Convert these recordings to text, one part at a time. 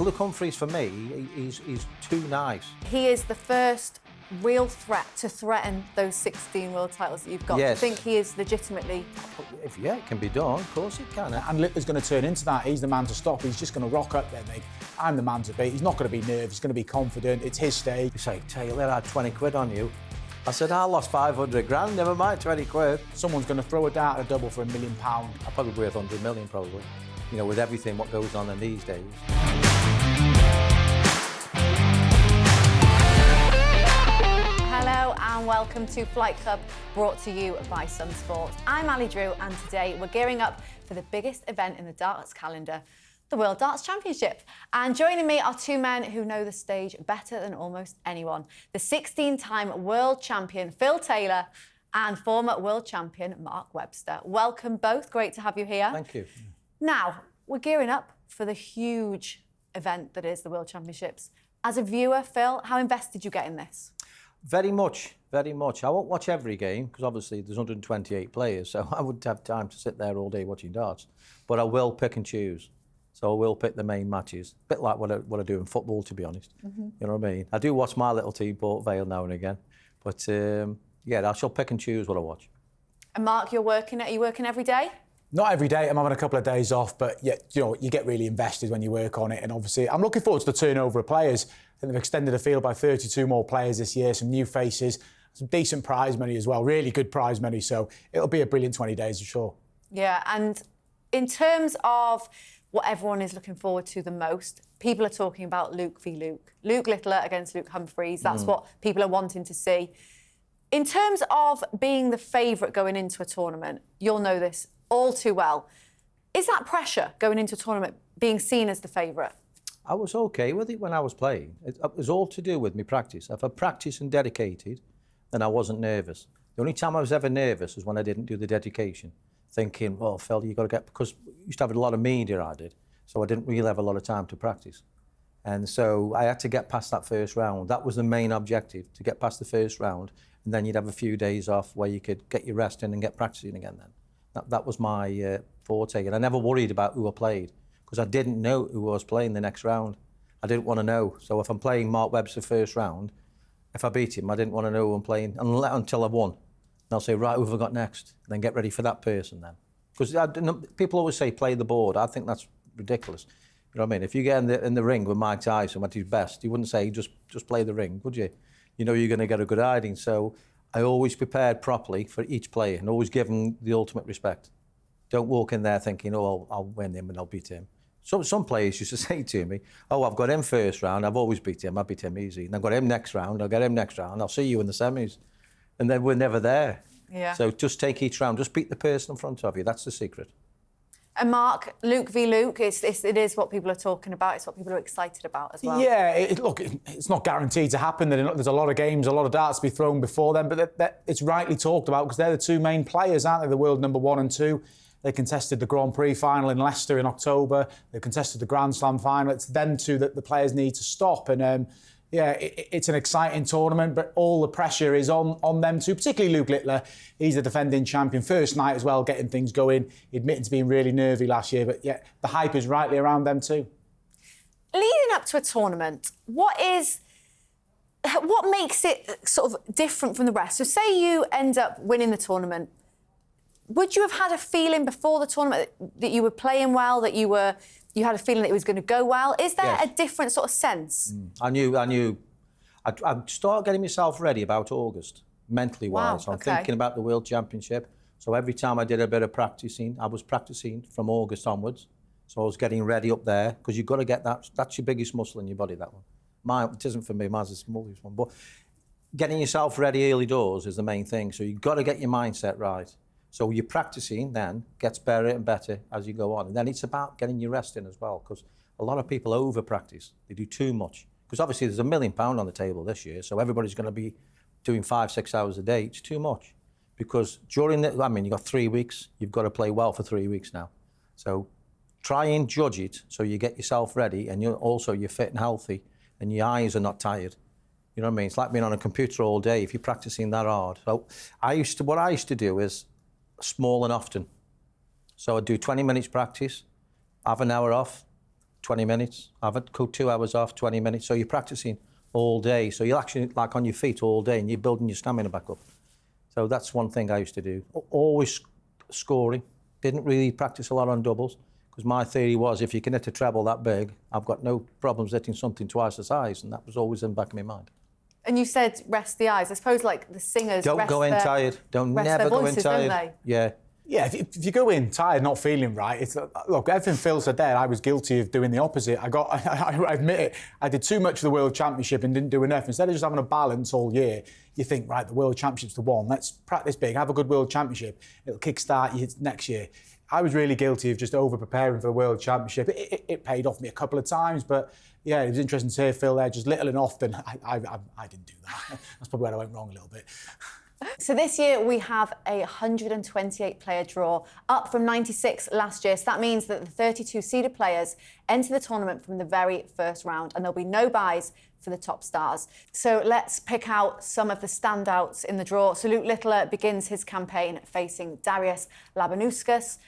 Luke Humphries, for me, he's too nice. He is the first real threat to threaten those 16 world titles that you've got. Yes. Do you think he is legitimately... If it can be done, of course it can. And Littler's going to turn into that. He's the man to stop. He's just going to rock up there, mate. I'm the man to beat. He's not going to be nervous. He's going to be confident. It's his stage. You say, Taylor, I had 20 quid on you. I said, I lost 500 grand, never mind 20 quid. Someone's going to throw a dart at a double for £1 million. I'm probably worth 100 million, probably. You know, with everything what goes on in these days. Hello and welcome to Flight Club, brought to you by Sun Sport. I'm Ali Drew and today we're gearing up for the biggest event in the darts calendar, the World Darts Championship. And joining me are two men who know the stage better than almost anyone. The 16-time world champion, Phil Taylor, and former world champion, Mark Webster. Welcome both, great to have you here. Thank you. Now, we're gearing up for the huge event that is the World Championships. As a viewer, Phil, how invested you get in this? Very much, very much. I won't watch every game, because obviously there's 128 players, so I wouldn't have time to sit there all day watching darts. But I will pick and choose. So I will pick the main matches. A bit like what I do in football, to be honest. You know what I mean? I do watch my little team, Port Vale, now and again. But, yeah, I shall pick and choose what I watch. And Mark, are you working every day? Not every day. I'm having a couple of days off, but yeah, you know, you get really invested when you work on it. And obviously, I'm looking forward to the turnover of players. I think they've extended the field by 32 more players this year, some new faces, some decent prize money as well, really good prize money. So it'll be a brilliant 20 days for sure. Yeah, and in terms of what everyone is looking forward to the most, people are talking about Luke v Luke. Luke Littler against Luke Humphries. That's what people are wanting to see. In terms of being the favourite going into a tournament, you'll know this all too well. Is that pressure going into a tournament, being seen as the favourite? I was okay with it when I was playing. It was all to do with my practice. If I practiced and dedicated, then I wasn't nervous. The only time I was ever nervous was when I didn't do the dedication, thinking, well, Phil, you've got to get... Because I used to have a lot of media, I did, so I didn't really have a lot of time to practice. And so I had to get past that first round. That was the main objective, to get past the first round, and then you'd have a few days off where you could get your rest in and get practicing again then. That was my forte, and I never worried about who I played, because I didn't know who I was playing the next round. I didn't want to know. So if I'm playing Mark Webster first round, if I beat him, I didn't want to know who I'm playing until I won. And I'll say, right, who have I got next? And then get ready for that person then. Because people always say, play the board. I think that's ridiculous. You know what I mean? If you get in the ring with Mike Tyson at his best, you wouldn't say, just play the ring, would you? You know you're going to get a good hiding. So I always prepared properly for each player and always give them the ultimate respect. Don't walk in there thinking, oh, I'll win him and I'll beat him. Some players used to say to me, oh, I've got him first round, I've always beat him, I beat him easy. And I've got him next round, I'll get him next round, I'll see you in the semis. And then we're never there. Yeah. So just take each round, just beat the person in front of you, that's the secret. And Mark, Luke v Luke, it is what people are talking about, it's what people are excited about as well. Yeah, look, it's not guaranteed to happen. There's a lot of games, a lot of darts to be thrown before then, but it's rightly talked about because they're the two main players, aren't they? The world number 1 and 2. They contested the Grand Prix final in Leicester in October. They contested the Grand Slam final. It's them two that the players need to stop. And yeah, it's an exciting tournament, but all the pressure is on them two, particularly Luke Littler. He's the defending champion. First night as well, getting things going. Admitting to being really nervy last year, but yeah, the hype is rightly around them too. Leading up to a tournament, what makes it sort of different from the rest? So say you end up winning the tournament, would you have had a feeling before the tournament that you were playing well, that you had a feeling that it was going to go well? Is there a different sort of sense? I knew. I'd start getting myself ready about August, mentally wise. Wow, I'm thinking about the World Championship. So every time I did a bit of practicing, I was practicing from August onwards. So I was getting ready up there, because you've got to get that. That's your biggest muscle in your body, that one. It isn't for me, mine's the smallest one. But getting yourself ready early doors is the main thing. So you've got to get your mindset right. So your practicing then gets better and better as you go on. And then it's about getting your rest in as well, because a lot of people over-practice. They do too much. Because obviously there's £1 million on the table this year, so everybody's going to be doing 5-6 hours a day. It's too much. Because during you've got 3 weeks, you've got to play well for 3 weeks now. So try and judge it so you get yourself ready, and you're fit and healthy, and your eyes are not tired. You know what I mean? It's like being on a computer all day if you're practicing that hard. So what I used to do is small and often. So I'd do 20 minutes practice, have an hour off, 20 minutes. I've had 2 hours off, 20 minutes. So you're practicing all day. So you're actually like on your feet all day and you're building your stamina back up. So that's one thing I used to do. Always scoring. Didn't really practice a lot on doubles because my theory was if you can hit a treble that big, I've got no problems hitting something twice the size, and that was always in the back of my mind. And you said rest the eyes. I suppose like the singers Don't go in tired. Don't never go in tired. Don't they? Yeah. Yeah, if you go in tired, not feeling right, it's look. Everything Phil said there, I was guilty of doing the opposite. I admit it. I did too much of the World Championship and didn't do enough. Instead of just having a balance all year, you think, right, the World Championship's the one. Let's practice big, have a good World Championship. It'll kickstart you next year. I was really guilty of just over preparing for the World Championship. It paid off me a couple of times, but yeah, it was interesting to hear Phil there, just little and often. I didn't do that. That's probably where I went wrong a little bit. So this year we have a 128 player draw, up from 96 last year. So that means that the 32 seeded players enter the tournament from the very first round, and there'll be no buys for the top stars. So let's pick out some of the standouts in the draw. So Luke Littler begins his campaign facing Darius Labanauskas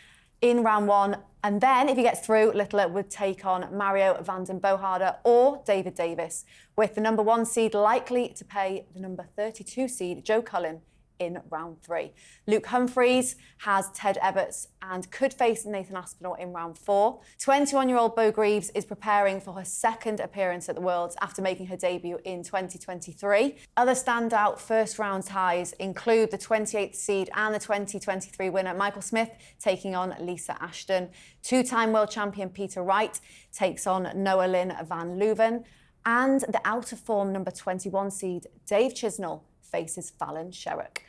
in round one. And then, if he gets through, Littler would take on Mario van den Boharder or David Davis, with the number 1 seed likely to play the number 32 seed, Joe Cullen, in round 3. Luke Humphries has Ted Ebbets and could face Nathan Aspinall in round 4. 21-year-old Bo Greaves is preparing for her second appearance at the Worlds after making her debut in 2023. Other standout first-round ties include the 28th seed and the 2023 winner Michael Smith taking on Lisa Ashton. Two-time world champion Peter Wright takes on Noah Lynn van Leuven. And the out-of-form number 21 seed Dave Chisnall faces Fallon Sherrock.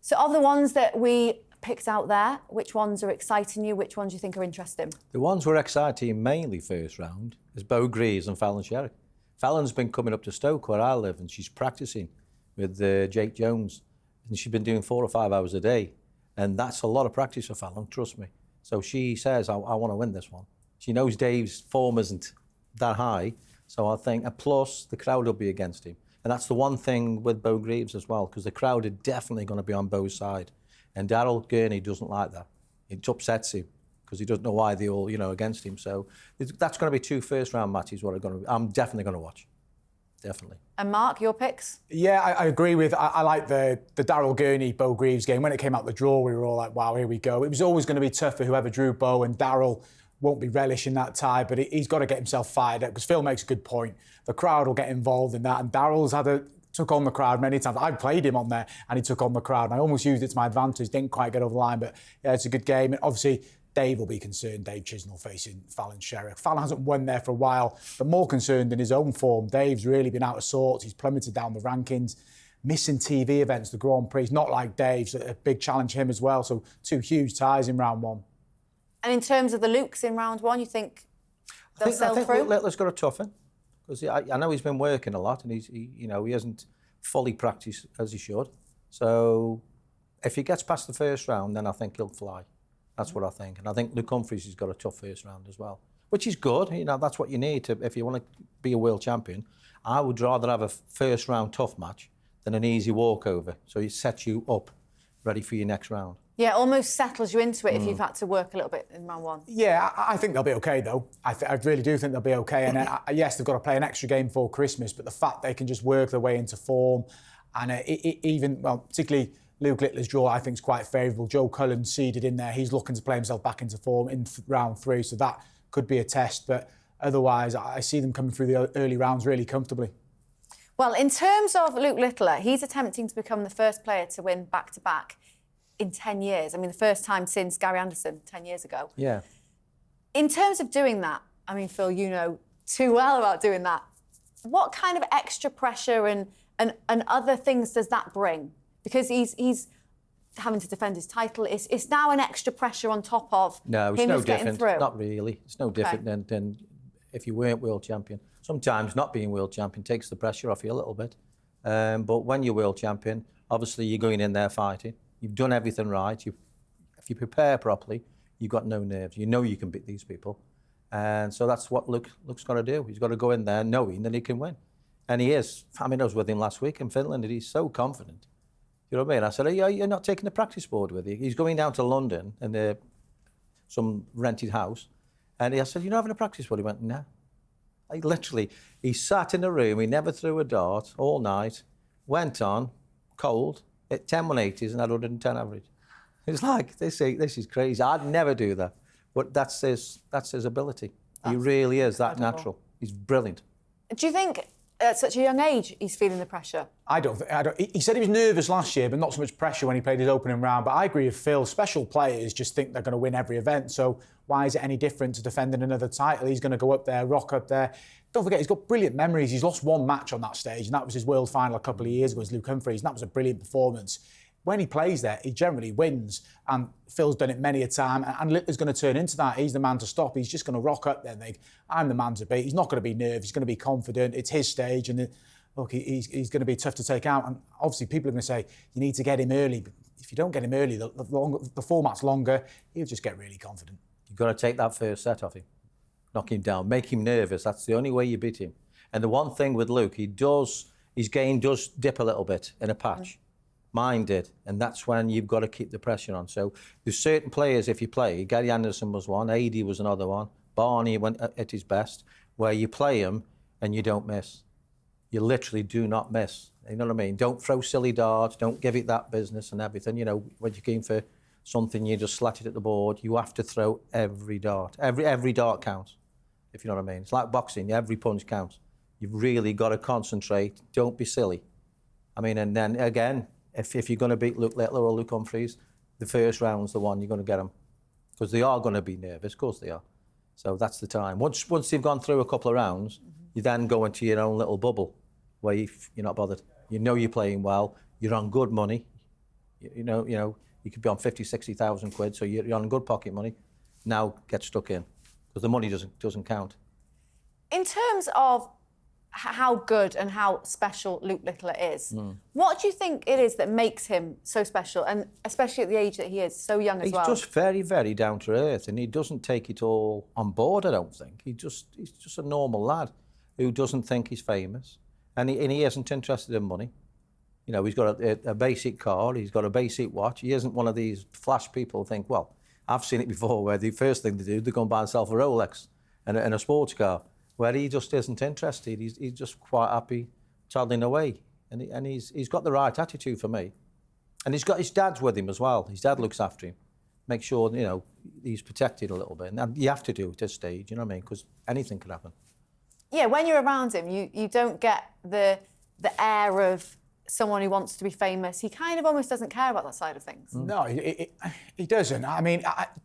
So of the ones that we picked out there, which ones are exciting you? Which ones do you think are interesting? The ones we're exciting mainly first round is Bo Greaves and Fallon Sherrock. Fallon's been coming up to Stoke where I live and she's practicing with Jake Jones. And she's been doing 4 or 5 hours a day. And that's a lot of practice for Fallon, trust me. So she says, I want to win this one. She knows Dave's form isn't that high. So I think, and plus the crowd will be against him. And that's the one thing with Bo Greaves as well, because the crowd are definitely going to be on Bo's side. And Daryl Gurney doesn't like that. It upsets him because he doesn't know why they're all, against him. So that's going to be 2 first-round matches. I'm definitely going to watch. Definitely. And Mark, your picks? Yeah, I agree with. I like the Daryl Gurney Bo Greaves game. When it came out the draw, we were all like, wow, here we go. It was always going to be tough for whoever drew Bo, and Daryl won't be relishing that tie, but he's got to get himself fired up because Phil makes a good point. The crowd will get involved in that, and Daryl's took on the crowd many times. I played him on there, and he took on the crowd, and I almost used it to my advantage. Didn't quite get over the line, but yeah, it's a good game. And obviously, Dave will be concerned. Dave Chisnall facing Fallon Sherrock. Fallon hasn't won there for a while, but more concerned in his own form. Dave's really been out of sorts. He's plummeted down the rankings. Missing TV events, the Grand Prix, not like Dave's, a big challenge for him as well. So 2 huge ties in round 1. And in terms of the Lukes in round 1, you think they'll sell through? I think Littler's got a tough one because I know he's been working a lot and he hasn't fully practiced as he should. So if he gets past the first round, then I think he'll fly. That's what I think. And I think Luke Humphries has got a tough first round as well, which is good. That's what you need if you want to be a world champion. I would rather have a first round tough match than an easy walkover. So it sets you up ready for your next round. Yeah, almost settles you into it if you've had to work a little bit in round 1. Yeah, I think they'll be okay, though. I really do think they'll be okay. And yes, they've got to play an extra game before Christmas, but the fact they can just work their way into form, and particularly Luke Littler's draw, I think is quite favourable. Joe Cullen seeded in there. He's looking to play himself back into form in round 3, so that could be a test. But otherwise, I see them coming through the early rounds really comfortably. Well, in terms of Luke Littler, he's attempting to become the first player to win back-to-back in 10 years. I mean, the first time since Gary Anderson 10 years ago. Yeah. In terms of doing that, I mean, Phil, you know too well about doing that. What kind of extra pressure and other things does that bring? Because he's having to defend his title. It's now an extra pressure on top of him just getting through. Not really. It's no different than if you weren't world champion. Sometimes not being world champion takes the pressure off you a little bit. But when you're world champion, obviously you're going in there fighting. You've done everything right. If you prepare properly, you've got no nerves. You know you can beat these people. And so that's what Luke's got to do. He's got to go in there knowing that he can win. And he is. I mean, I was with him last week in Finland and he's so confident. You know what I mean? I said, you're not taking the practice board with you. He's going down to London and some rented house. And I said, you're not having a practice board? He went, no. He sat in a room, he never threw a dart all night, went on, cold, hit 10 180s and had 110 average. It's like, this is crazy. I'd never do that. But that's his ability. He really is that natural. He's brilliant. Do you think at such a young age he's feeling the pressure? I don't. He said he was nervous last year, but not so much pressure when he played his opening round. But I agree with Phil. Special players just think they're going to win every event. So why is it any different to defending another title? He's going to go up there, rock up there. Don't forget, he's got brilliant memories. He's lost one match on that stage, and that was his world final a couple of years ago as Luke Humphries, and that was a brilliant performance. When he plays there, he generally wins, and Phil's done it many a time, and Littler's going to turn into that. He's the man to stop. He's just going to rock up there and think, I'm the man to beat. He's not going to be nervous. He's going to be confident. It's his stage, and look, he's going to be tough to take out. And obviously, people are going to say, you need to get him early. But if you don't get him early, the format's longer, he'll just get really confident. You've got to take that first set off him. Knock him down, make him nervous. That's the only way you beat him. And the one thing with Luke, his game does dip a little bit in a patch. Mine did, and that's when you've got to keep the pressure on. So there's certain players, if you play, Gary Anderson was one, AD was another one, Barney went at his best, where you play him and you don't miss. You literally do not miss. You know what I mean? Don't throw silly darts, don't give it that business and everything. You know, when you're going for something, you just slat it at the board. You have to throw every dart. Every dart counts, if you know what I mean. It's like boxing, every punch counts. You've really got to concentrate, don't be silly. I mean, and then again, if you're going to beat Luke Littler or Luke Humphries, the first round's the one you're going to get them. Because they are going to be nervous, of course they are. So that's the time. Once they've gone through a couple of rounds, you then go into your own little bubble where you're not bothered. You know you're playing well, you're on good money. You know, you could be on 50, 60,000 quid, so you're on good pocket money. Now get stuck in, because the money doesn't count. In terms of how good and how special Luke Littler is, what do you think it is that makes him so special, and especially at the age that he is, so young as well? He's just very, very down to earth, and he doesn't take it all on board, I don't think. He's just a normal lad who doesn't think he's famous, and he isn't interested in money. You know, he's got a basic car, he's got a basic watch. He isn't one of these flash people who think, well, I've seen it before, where the first thing they do, they go and buy themselves a Rolex and a sports car, where he just isn't interested. He's just quite happy toddling away. And he's got the right attitude for me. And he's got his dad's with him as well. His dad looks after him. Make sure, you know, he's protected a little bit. And you have to do at this stage, you know what I mean? Because anything could happen. Yeah, when you're around him, you don't get the air of someone who wants to be famous. He kind of almost doesn't care about that side of things. No, he doesn't. I mean,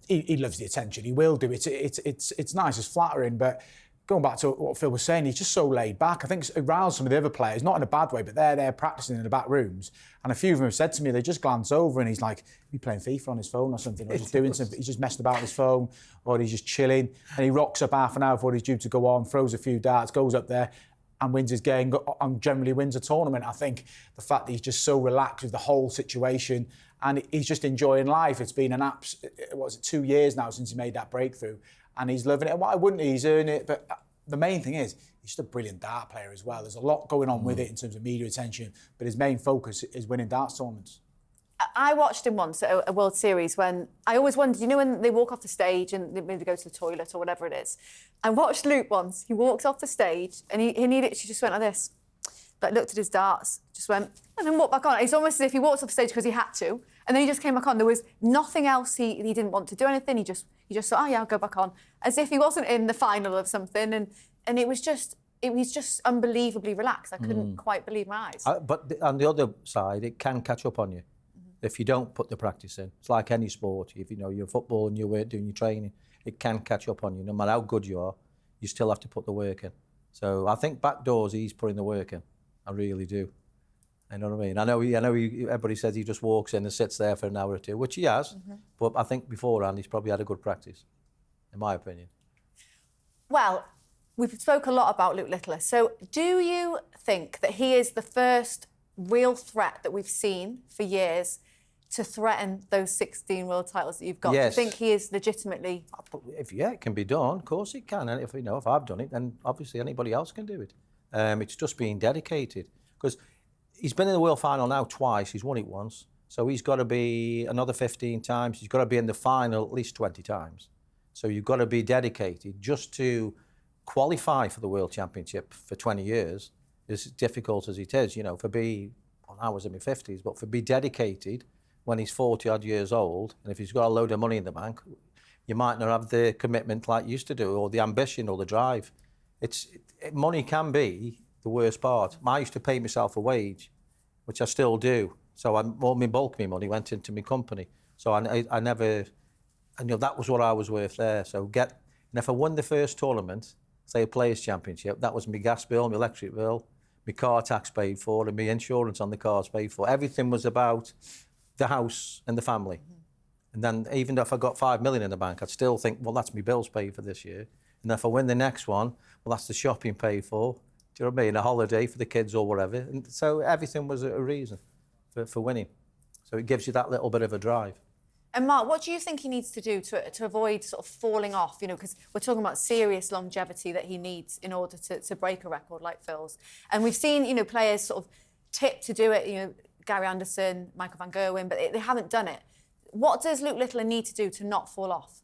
he loves the attention. He will do. It's nice, it's flattering, but going back to what Phil was saying, he's just so laid back. I think it riles some of the other players, not in a bad way, but they're there practicing in the back rooms. And a few of them have said to me, they just glance over and he's like, he's playing FIFA on his phone or something, or just doing something. He's just messing about on his phone, or he's just chilling. And he rocks up half an hour before he's due to go on, throws a few darts, goes up there and wins his game, and generally wins a tournament. I think the fact that he's just so relaxed with the whole situation, and he's just enjoying life. It's been 2 years now since he made that breakthrough, and he's loving it. And why wouldn't he? He's earned it. But the main thing is, he's just a brilliant dart player as well. There's a lot going on with it in terms of media attention, but his main focus is winning darts tournaments. I watched him once at a World Series when I always wondered, you know, when they walk off the stage and they maybe go to the toilet or whatever it is. I watched Luke once. He walks off the stage and he literally just went like this. Like, looked at his darts, just went, and then walked back on. It's almost as if he walked off the stage because he had to, and then he just came back on. There was nothing else. He didn't want to do anything. He just thought, oh yeah, I'll go back on, as if he wasn't in the final of something. And it was just unbelievably relaxed. I couldn't quite believe my eyes. But on the other side, it can catch up on you if you don't put the practice in. It's like any sport. If you know you're football and you're doing your training, it can catch up on you. No matter how good you are, you still have to put the work in. So I think back doors, he's putting the work in. I really do. You know what I mean? I know everybody says he just walks in and sits there for an hour or two, which he has. But I think beforehand he's probably had a good practice, in my opinion. Well, we've spoke a lot about Luke Littler. So do you think that he is the first real threat that we've seen for years to threaten those 16 world titles that you've got? Yes. Do you think he is legitimately? It can be done. Of course it can. And if I've done it, then obviously anybody else can do it. It's just being dedicated, because he's been in the world final now twice. He's won it once, so he's got to be another 15 times. He's got to be in the final at least 20 times. So you've got to be dedicated just to qualify for the World Championship for 20 years, as difficult as it is, I was in my 50s, but for be dedicated when he's 40 odd years old, and if he's got a load of money in the bank, you might not have the commitment like you used to do, or the ambition or the drive. Money can be the worst part. I used to pay myself a wage, which I still do. So all my bulk, my money went into my company. So I never, that was what I was worth there. And if I won the first tournament, say a Players' Championship, that was my gas bill, my electric bill, my car tax paid for, and my insurance on the cars paid for. Everything was about the house and the family. And then even if I got 5 million in the bank, I'd still think, well, that's my bills paid for this year. And if I win the next one, well, that's the shopping paid for. Do you know what I mean? A holiday for the kids or whatever. And so everything was a reason for winning. So it gives you that little bit of a drive. And Mark, what do you think he needs to do to avoid sort of falling off? Because we're talking about serious longevity that he needs in order to break a record like Phil's. And we've seen, players sort of tip to do it, Gary Anderson, Michael van Gerwen, but they haven't done it. What does Luke Littler need to do to not fall off?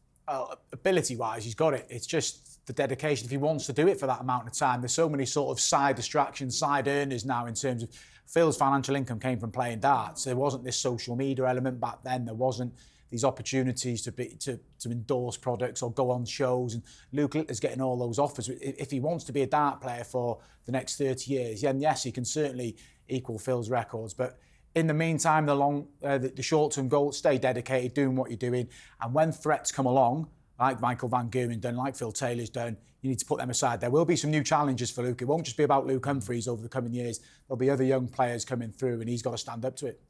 Ability-wise, he's got it. It's just the dedication. If he wants to do it for that amount of time, there's so many sort of side distractions, side earners now in terms of Phil's financial income came from playing darts. There wasn't this social media element back then. There wasn't these opportunities to endorse products or go on shows. And Luke Littler's getting all those offers. If he wants to be a dart player for the next 30 years, then yes, he can certainly equal Phil's records. But in the meantime, the short-term goal, stay dedicated, doing what you're doing. And when threats come along, like Michael van Gerwen's done, like Phil Taylor's done, you need to put them aside. There will be some new challenges for Luke. It won't just be about Luke Humphries over the coming years. There'll be other young players coming through, and he's got to stand up to it.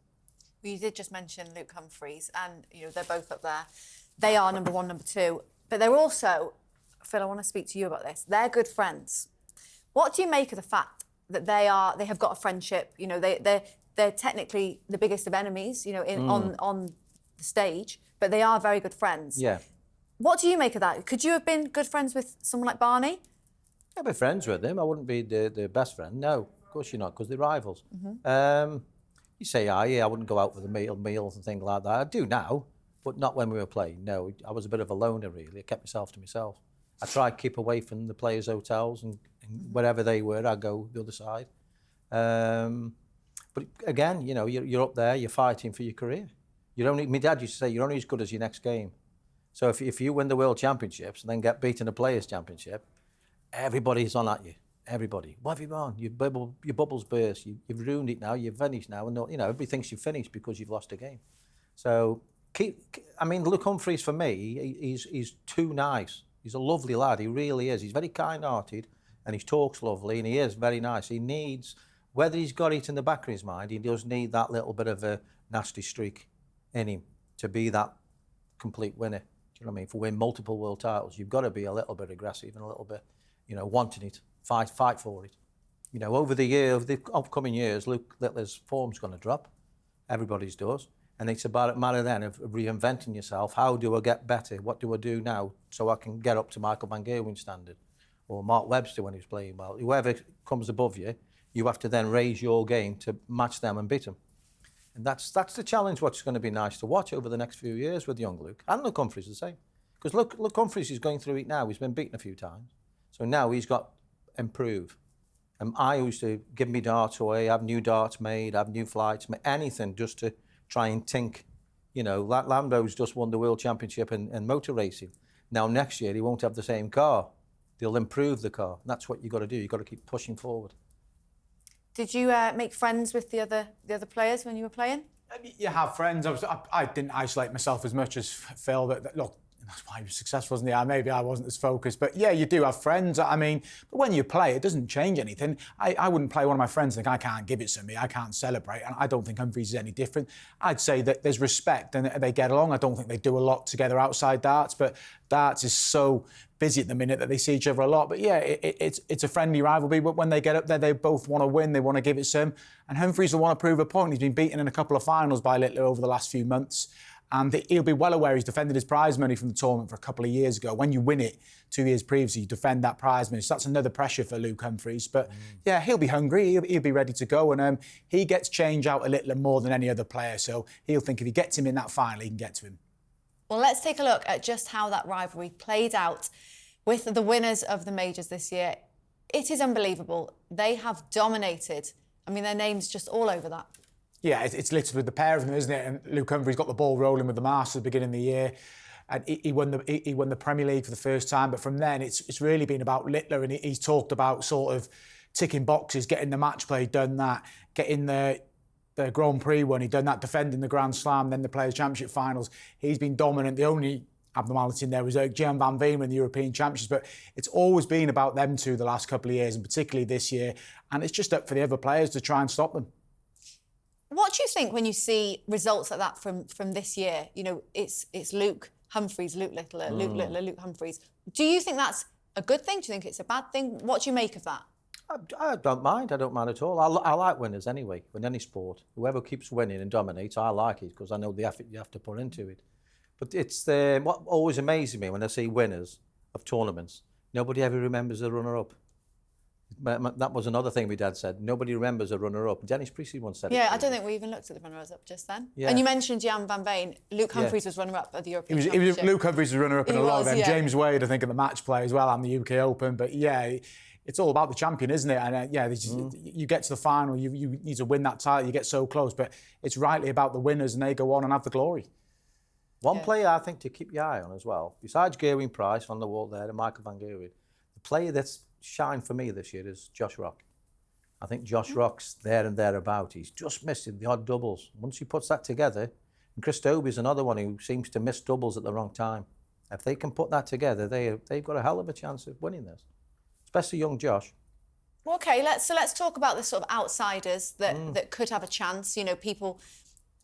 Well, you did just mention Luke Humphries, and they're both up there. They are number one, number two, but they're also, Phil, I want to speak to you about this. They're good friends. What do you make of the fact that they have got a friendship? They're technically the biggest of enemies, on the stage, but they are very good friends. Yeah. What do you make of that? Could you have been good friends with someone like Barney? I'd be friends with him. I wouldn't be the best friend. No, of course you're not, because they're rivals. You say, I wouldn't go out for the meals and things like that. I do now, but not when we were playing. No, I was a bit of a loner, really. I kept myself to myself. I tried to keep away from the players' hotels and wherever they were, I'd go the other side. But again, you're up there, you're fighting for your career. My dad used to say, you're only as good as your next game. So if you win the World Championships and then get beaten a Players' Championship, everybody's on at you. Everybody. What have you done? Your bubbles burst. You've ruined it now. You've finished now. And everybody thinks you've finished because you've lost a game. So, Luke Humphries, for me, he's too nice. He's a lovely lad. He really is. He's very kind-hearted and he talks lovely and he is very nice. He needs, whether he's got it in the back of his mind, he does need that little bit of a nasty streak in him to be that complete winner. Do you know what I mean? For win multiple world titles, you've got to be a little bit aggressive and a little bit, wanting it. Fight for it. Over the upcoming years, Luke Littler's form's going to drop. Everybody's does. And it's about a matter then of reinventing yourself. How do I get better? What do I do now so I can get up to Michael van Gerwen's standard? Or Mark Webster when he was playing well. Whoever comes above you, you have to then raise your game to match them and beat them. And that's the challenge, what's going to be nice to watch over the next few years with young Luke. And Luke Humphries the same. Because Luke Humphries is going through it now. He's been beaten a few times. So now he's got improve. I used to give me darts away, have new darts made, have new flights, anything just to try and think. Lambo's just won the World Championship in motor racing. Now next year he won't have the same car. They'll improve the car. And that's what you've got to do. You've got to keep pushing forward. Did you make friends with the other players when you were playing? You have friends. I didn't isolate myself as much as Phil. Look, that's why he was successful, wasn't he? Maybe I wasn't as focused. But yeah, you do have friends. But when you play, it doesn't change anything. I wouldn't play one of my friends and think, I can't give it to me, I can't celebrate. And I don't think Humphries is any different. I'd say that there's respect and they get along. I don't think they do a lot together outside darts, but darts is so busy at the minute that they see each other a lot. But yeah, it's a friendly rivalry. But when they get up there, they both want to win. They want to give it to him. And Humphries will want to prove a point. He's been beaten in a couple of finals by Littler over the last few months. And he'll be well aware he's defended his prize money from the tournament for a couple of years ago. When you win it 2 years previously, you defend that prize money. So that's another pressure for Luke Humphries. But yeah, he'll be hungry. He'll be ready to go. And he gets change out of Littler more than any other player. So he'll think if he gets him in that final, he can get to him. Well, let's take a look at just how that rivalry played out With the winners of the majors this year, it is unbelievable. They have dominated. I mean, their name's just all over that. Yeah, it's littered with the pair of them, isn't it? And Luke Humphries got the ball rolling with the Masters at the beginning of the year. And he won the Premier League for the first time. But from then, it's really been about Littler. And he's talked about sort of ticking boxes, getting the match play, done that, getting the Grand Prix one, he'd done that, defending the Grand Slam, then the Players' Championship finals. He's been dominant. The only abnormality in there was Gerwyn van Veen in the European Championships, but it's always been about them two the last couple of years, and particularly this year. And it's just up for the other players to try and stop them. What do you think when you see results like that from this year? You know, it's Luke Humphries, Luke Littler, Luke Humphries. Do you think that's a good thing? Do you think it's a bad thing? What do you make of that? I don't mind. I don't mind at all. I like winners anyway, in any sport. Whoever keeps winning and dominates, I like it because I know the effort you have to put into it. But it's what always amazes me when I see winners of tournaments, nobody ever remembers the runner-up. That was another thing my dad said. Nobody remembers a runner-up. Dennis Priestley once said it. Yeah, I don't think we even looked at the runners-up just then. Yeah. And you mentioned Gerwyn van Veen. Luke Humphries was runner-up at the European Championship. Luke Humphries was runner-up in a lot of them. Yeah. James Wade, I think, in the match play as well, and the UK Open. But yeah, it's all about the champion, isn't it? And you get to the final, you need to win that title, you get so close. But it's rightly about the winners, and they go on and have the glory. One player I think to keep your eye on as well, besides Gerwyn Price on the wall there and Michael van Gerwen, the player that's shined for me this year is Josh Rock. I think Josh Rock's there and thereabout. He's just missing the odd doubles. Once he puts that together, and Chris Dobey's another one who seems to miss doubles at the wrong time. If they can put that together, they've got a hell of a chance of winning this, especially young Josh. Okay, let's talk about the sort of outsiders that could have a chance. You know, people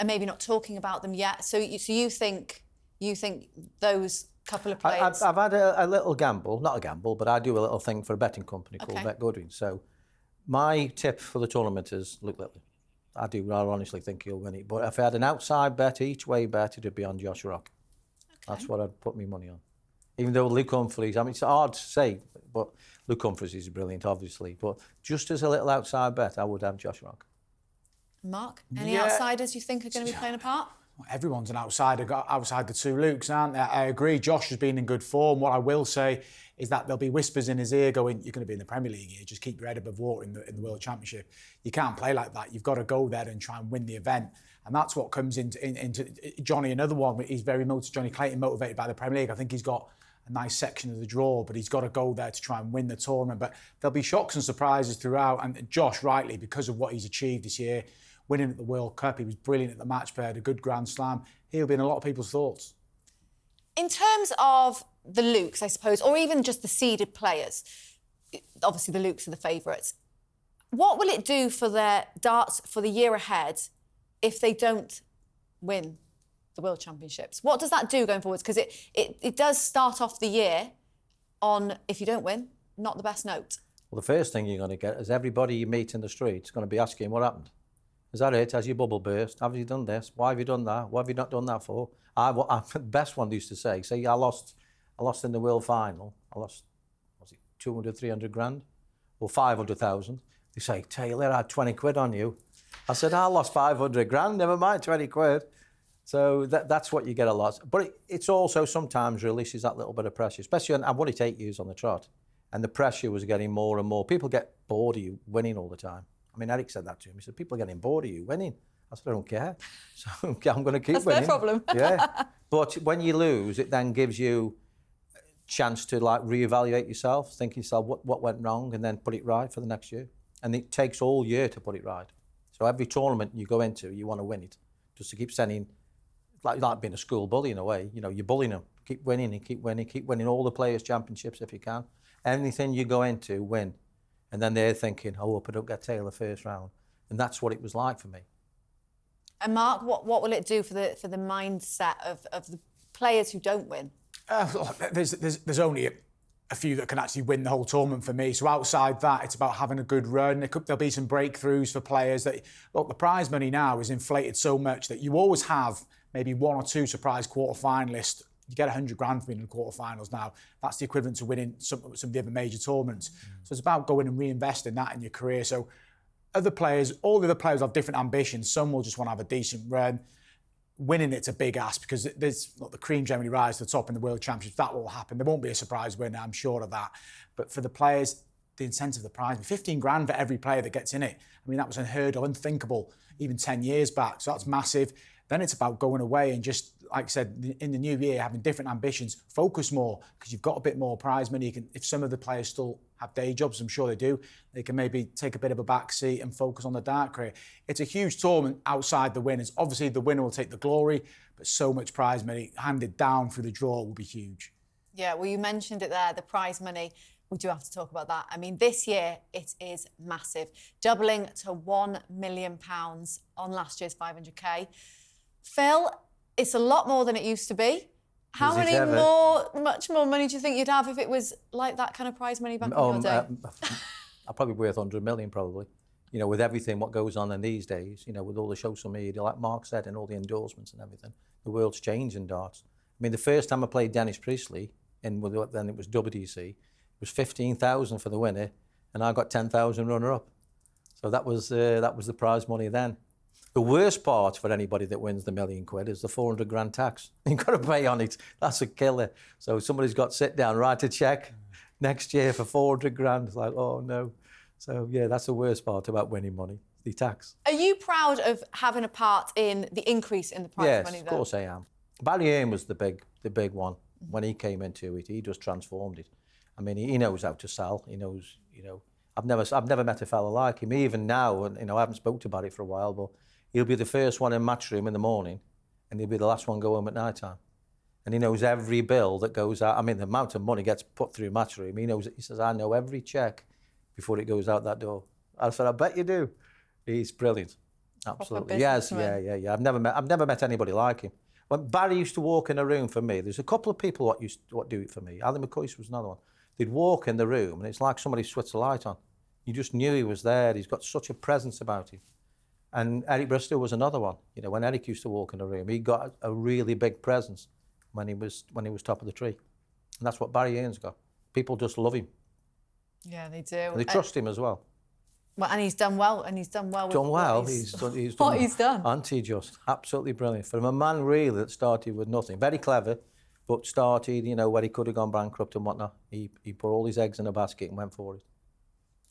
are maybe not talking about them yet. So you think those couple of players? I've had a little gamble, not a gamble, but I do a little thing for a betting company called Bet Goodwin. So my tip for the tournament is Luke Littler. I honestly think he'll win it. But if I had an outside bet, each way bet, it'd be on Josh Rock. Okay. That's what I'd put my money on. Even though Luke Humphries, I mean, it's hard to say, but Luke Humphries is brilliant, obviously. But just as a little outside bet, I would have Josh Rock. Mark, any outsiders you think are going to be playing a part? Everyone's an outsider outside the two Lukes, aren't they? I agree, Josh has been in good form. What I will say is that there'll be whispers in his ear going, you're going to be in the Premier League here, just keep your head above water in the World Championship. You can't play like that. You've got to go there and try and win the event. And that's what comes into Johnny, another one. He's very Johnny Clayton, motivated by the Premier League. I think he's got a nice section of the draw, but he's got to go there to try and win the tournament. But there'll be shocks and surprises throughout. And Josh, rightly, because of what he's achieved this year, winning at the World Cup, he was brilliant at the match play, had a good Grand Slam. He'll be in a lot of people's thoughts. In terms of the Lukes, I suppose, or even just the seeded players, obviously the Lukes are the favourites. What will it do for their darts for the year ahead if they don't win the World Championships? What does that do going forwards? Because it does start off the year on, if you don't win, not the best note. Well, the first thing you're going to get is everybody you meet in the street is going to be asking what happened. Is that it? Has your bubble burst? Have you done this? Why have you done that? What have you not done that for? The best one used to say, I lost in the World Final. I lost, was it 200, 300 grand? Or 500,000. They say, Taylor, I had 20 quid on you. I said, I lost 500 grand, never mind 20 quid. So that's what you get a lot. But it's also sometimes releases that little bit of pressure, especially I've won it 8 years on the trot. And the pressure was getting more and more. People get bored of you winning all the time. I mean, Eric said that to him. He said, people are getting bored of you winning. I said, I don't care. So I'm going to keep That's winning. their problem. Yeah. But when you lose, it then gives you a chance to reevaluate yourself, think yourself what went wrong, and then put it right for the next year. And it takes all year to put it right. So every tournament you go into, you want to win it. Just to keep sending, like being a school bully in a way. You know, you're bullying them. Keep winning and keep winning all the Players' Championships if you can. Anything you go into, win. And then they're thinking, I hope I don't get Taylor first round. And that's what it was like for me. And Mark, what will it do for the mindset of the players who don't win? There's only a few that can actually win the whole tournament for me. So outside that, it's about having a good run. There'll be some breakthroughs for players. The prize money now is inflated so much that you always have maybe one or two surprise quarter-finalists. You get 100 grand for being in the quarterfinals now. That's the equivalent to winning some of the other major tournaments. So it's about going and reinvesting that in your career. So other players, all the other players have different ambitions. Some will just want to have a decent run. winning it's a big ask because the cream generally rise to the top in the World Championships. That will happen. There won't be a surprise winner, I'm sure of that. But for the players, the incentive of the prize, 15 grand for every player that gets in it. I mean, that was unheard of, unthinkable, even 10 years back. So that's massive. Then it's about going away and just, like I said, in the new year, having different ambitions, focus more because you've got a bit more prize money. You can, if some of the players still have day jobs, I'm sure they do, they can maybe take a bit of a back seat and focus on the dart career. It's a huge tournament outside the winners. Obviously, the winner will take the glory, but so much prize money handed down through the draw will be huge. Yeah, well, you mentioned it there, the prize money. We do have to talk about that. I mean, this year, it is massive, doubling to £1 million on last year's 500k. Phil, it's a lot more than it used to be. How much more money do you think you'd have if it was like that kind of prize money back in your day? I'd probably be worth 100 million, probably. You know, with everything what goes on in these days, you know, with all the social media, like Mark said, and all the endorsements and everything, the world's changing darts. I mean, the first time I played Dennis Priestley, then it was WDC, it was 15,000 for the winner, and I got 10,000 runner-up. So that was the prize money then. The worst part for anybody that wins the £1 million is the 400 grand tax. You've got to pay on it. That's a killer. So somebody's got to sit down, write a cheque next year for 400 grand. It's like, oh no. So yeah, that's the worst part about winning money, the tax. Are you proud of having a part in the increase in the prize money? Yes, of course I am. Barry Hearn was the big one. When he came into it, he just transformed it. I mean, he knows how to sell. He knows, you know, I've never met a fella like him. Even now, and you know, I haven't spoken about it for a while, but he'll be the first one in Matchroom in the morning, and he'll be the last one go home at night time. And he knows every bill that goes out. I mean, the amount of money gets put through Matchroom. He knows it. He says, I know every cheque before it goes out that door. I said, I bet you do. He's brilliant. Absolutely. Yes, yeah. I've never met anybody like him. When Barry used to walk in a room for me, there's a couple of people what do it for me. Alan McCoy was another one. They'd walk in the room, and it's like somebody switched a light on. You just knew he was there. He's got such a presence about him. And Eric Bristow was another one. You know, when Eric used to walk in the room, he got a really big presence when he was top of the tree. And that's what Barry Hearn's got. People just love him. Yeah, they do. And they trust him as well. Well, and he's done well. He's done well. He's done what he's done. Auntie just absolutely brilliant. From a man really that started with nothing, very clever, but started, you know, where he could have gone bankrupt and whatnot. He put all his eggs in a basket and went for it.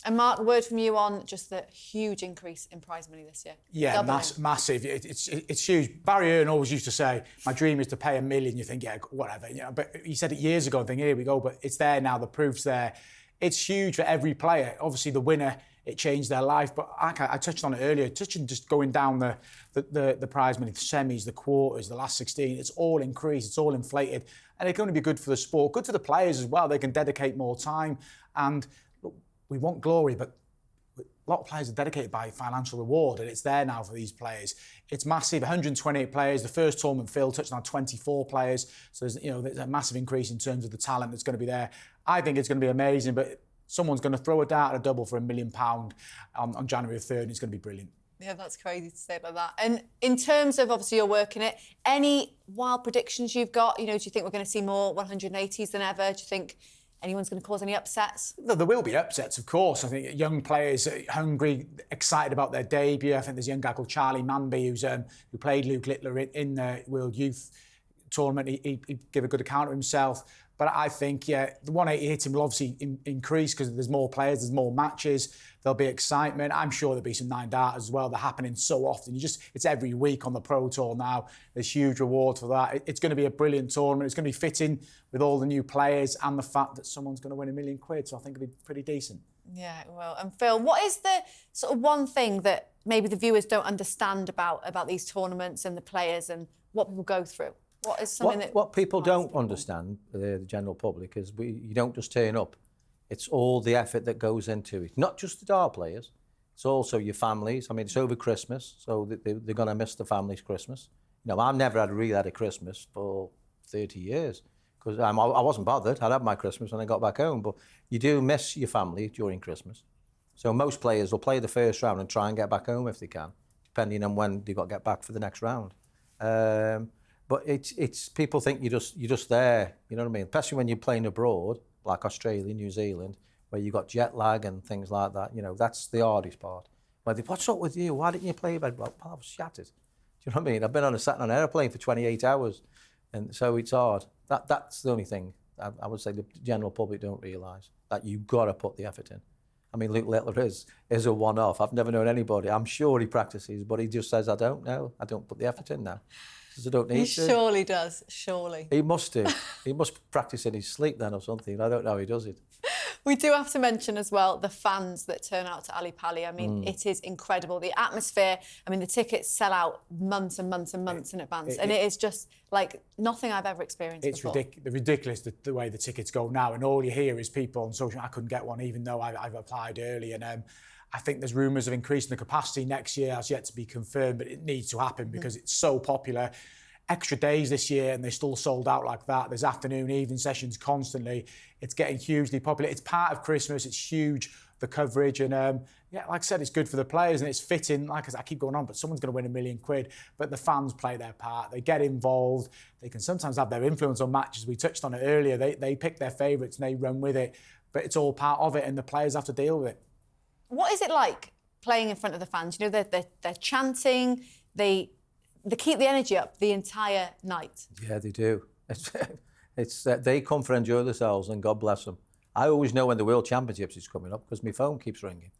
And Mark, a word from you on just the huge increase in prize money this year. Yeah, massive. It's huge. Barry Hearn always used to say, my dream is to pay $1 million. You think, yeah, whatever. You know, but he said it years ago. I think, here we go. But it's there now. The proof's there. It's huge for every player. Obviously, the winner, it changed their life. But I touched on it earlier. Just going down the prize money, the semis, the quarters, the last 16. It's all increased. It's all inflated. And it's going to be good for the sport. Good for the players as well. They can dedicate more time. And look, we want glory, but a lot of players are dedicated by financial reward, and it's there now for these players. It's massive, 128 players. The first tournament, Phil touched on 24 players. So there's a massive increase in terms of the talent that's going to be there. I think it's going to be amazing, but someone's going to throw a dart at a double for £1 million on January 3rd, and it's going to be brilliant. Yeah, that's crazy to say it like that. And in terms of, obviously, you're working it, any wild predictions you've got? You know, do you think we're going to see more 180s than ever? Do you think anyone's going to cause any upsets? There will be upsets, of course. I think young players hungry, excited about their debut. I think there's a young guy called Charlie Manby who played Luke Littler in the World Youth Tournament. He gave a good account of himself. But I think, yeah, the 180 hitting will obviously increase because there's more players, there's more matches, there'll be excitement. I'm sure there'll be some 9 darters as well. They're happening so often. It's every week on the Pro Tour now. There's huge reward for that. It's going to be a brilliant tournament. It's going to be fitting with all the new players and the fact that someone's going to win £1 million. So I think it'll be pretty decent. Yeah, well, and Phil, what is the sort of one thing that maybe the viewers don't understand about these tournaments and the players and what people go through? What is something what people don't understand, the general public, is you don't just turn up. It's all the effort that goes into it. Not just the dart players, it's also your families. I mean, it's over Christmas, so they're going to miss the family's Christmas. You know, I've never really had a Christmas for 30 years because I wasn't bothered. I'd have my Christmas when I got back home, but you do miss your family during Christmas. So most players will play the first round and try and get back home if they can, depending on when they got to get back for the next round. But it's people think you're just there, you know what I mean? Especially when you're playing abroad, like Australia, New Zealand, where you got jet lag and things like that. You know, that's the hardest part. What's up with you? Why didn't you play? Well, I was shattered. you know what I mean? I've been sat on an airplane for 28 hours, and so it's hard. That's the only thing I would say the general public don't realise, that you've got to put the effort in. I mean, Luke Littler is a one-off. I've never known anybody. I'm sure he practices, but he just says, I don't know. I don't put the effort in now. He says, I don't need to. He surely does, surely. He must do. He must practice in his sleep then or something. I don't know how he does it. We do have to mention as well the fans that turn out to Ali Pali. I mean, it is incredible. The atmosphere, I mean, the tickets sell out months and months and months in advance. And it is just like nothing I've ever experienced before. It's ridiculous the way the tickets go now. And all you hear is people on social, I couldn't get one even though I've applied early. And I think there's rumours of increasing the capacity next year. That's yet to be confirmed, but it needs to happen because it's so popular. Extra days this year and they're still sold out like that. There's afternoon, evening sessions constantly. It's getting hugely popular. It's part of Christmas. It's huge, the coverage. And yeah, like I said, it's good for the players and it's fitting. Like I keep going on, but someone's going to win £1 million. But the fans play their part. They get involved. They can sometimes have their influence on matches. We touched on it earlier. They pick their favourites and they run with it. But it's all part of it and the players have to deal with it. What is it like playing in front of the fans? You know, they're chanting, they keep the energy up the entire night. Yeah, they do. They come for enjoy themselves, and God bless them. I always know when the World Championships is coming up because my phone keeps ringing.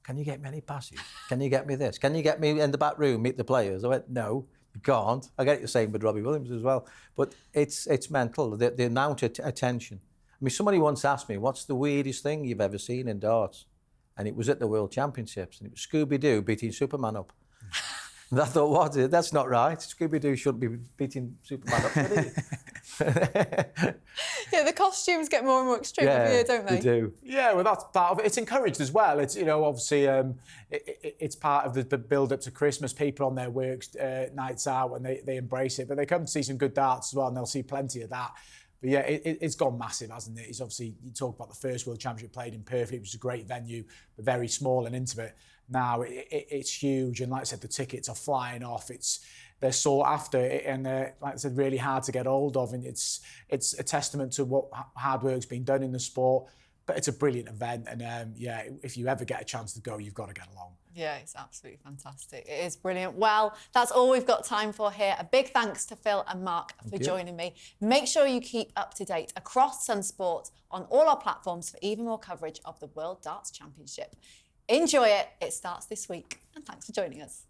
Can you get me any passes? Can you get me this? Can you get me in the back room, meet the players? I went, no, you can't. I get it the same with Robbie Williams as well. But it's mental, the amount of attention. I mean, somebody once asked me, what's the weirdest thing you've ever seen in darts? And it was at the World Championships, and it was Scooby-Doo beating Superman up. And I thought, what? That's not right. Scooby-Doo shouldn't be beating Superman up, should he? Yeah, the costumes get more and more extreme every year, don't they? They do. Yeah, well, that's part of it. It's encouraged as well. It's, you know, obviously, it's part of the build-up to Christmas. People on their works nights out and they embrace it. But they come to see some good darts as well, and they'll see plenty of that. But yeah, it's gone massive, hasn't it? It's obviously, you talk about the first World Championship played in Perth, it was a great venue, but very small and intimate. Now it's huge, and like I said, the tickets are flying off. They're sought after, and they're, like I said, really hard to get hold of. And it's a testament to what hard work's been done in the sport. But it's a brilliant event, and yeah, if you ever get a chance to go, you've got to get along. Yeah, it's absolutely fantastic. It is brilliant. Well, that's all we've got time for here. A big thanks to Phil and Mark for joining me. Make sure you keep up to date across Sun Sport on all our platforms for even more coverage of the World Darts Championship. Enjoy it. It starts this week. And thanks for joining us.